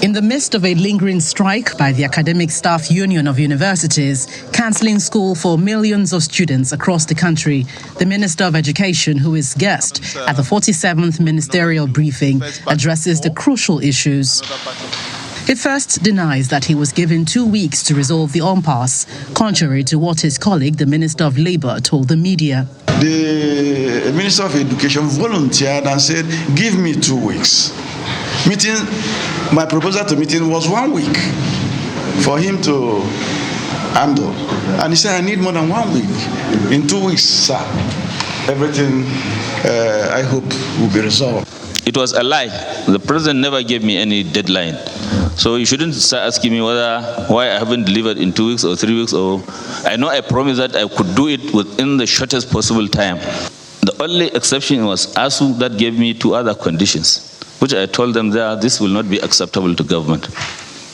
In the midst of a lingering strike by the Academic Staff Union of Universities, cancelling school for millions of students across the country, the Minister of Education, who is guest at the 47th ministerial briefing, addresses the crucial issues. He first denies that he was given 2 weeks to resolve the impasse, contrary to what his colleague, the Minister of Labour, told the media. The Minister of Education volunteered and said, give me 2 weeks. My proposal to meeting was 1 week for him to handle. And he said, I need more than 1 week. In 2 weeks, sir, everything, I hope, will be resolved. It was a lie. The president never gave me any deadline. So you shouldn't start asking me why I haven't delivered in 2 weeks or 3 weeks. Or I know I promised that I could do it within the shortest possible time. The only exception was ASUU that gave me 2 other conditions, which I told them this will not be acceptable to government.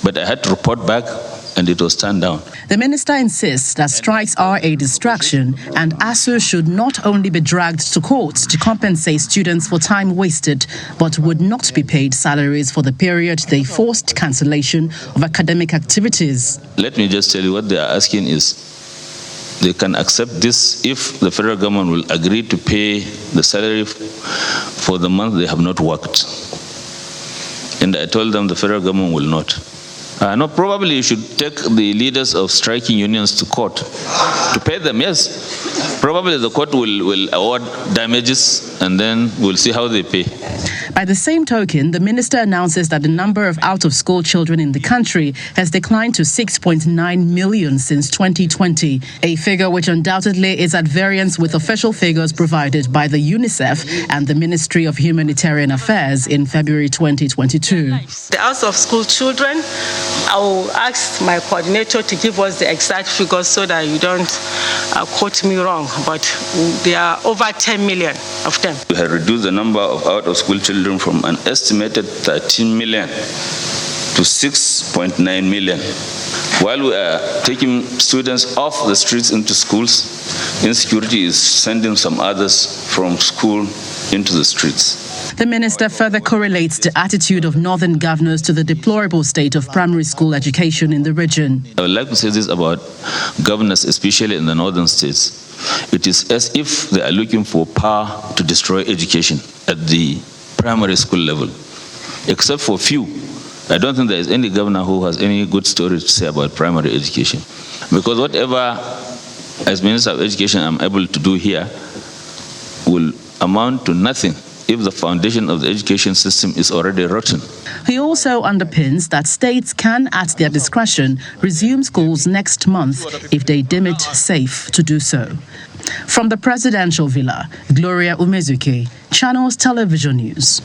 But I had to report back, and it was turned down. The minister insists that strikes are a distraction, and ASUU should not only be dragged to court to compensate students for time wasted, but would not be paid salaries for the period they forced cancellation of academic activities. Let me just tell you what they are asking is, they can accept this if the federal government will agree to pay the salary for the month they have not worked. And I told them the federal government will not. No, probably you should take the leaders of striking unions to court to pay them, yes. Probably the court will award damages and then we'll see how they pay. By the same token, the minister announces that the number of out-of-school children in the country has declined to 6.9 million since 2020, a figure which undoubtedly is at variance with official figures provided by the UNICEF and the Ministry of Humanitarian Affairs in February 2022. The out-of-school children, I will ask my coordinator to give us the exact figures so that you don't quote me wrong, but there are over 10 million of them. We have reduced the number of out-of-school children from an estimated 13 million to 6.9 million. While we are taking students off the streets into schools, insecurity is sending some others from school into the streets. The minister further correlates the attitude of northern governors to the deplorable state of primary school education in the region. I would like to say this about governors, especially in the northern states. It is as if they are looking for power to destroy education at the primary school level, except for few. I don't think there is any governor who has any good story to say about primary education. Because whatever, as Minister of Education, I'm able to do here will amount to nothing if the foundation of the education system is already rotten. He also underpins that states can, at their discretion, resume schools next month if they deem it safe to do so. From the presidential villa, Gloria Umezuke, Channels Television News.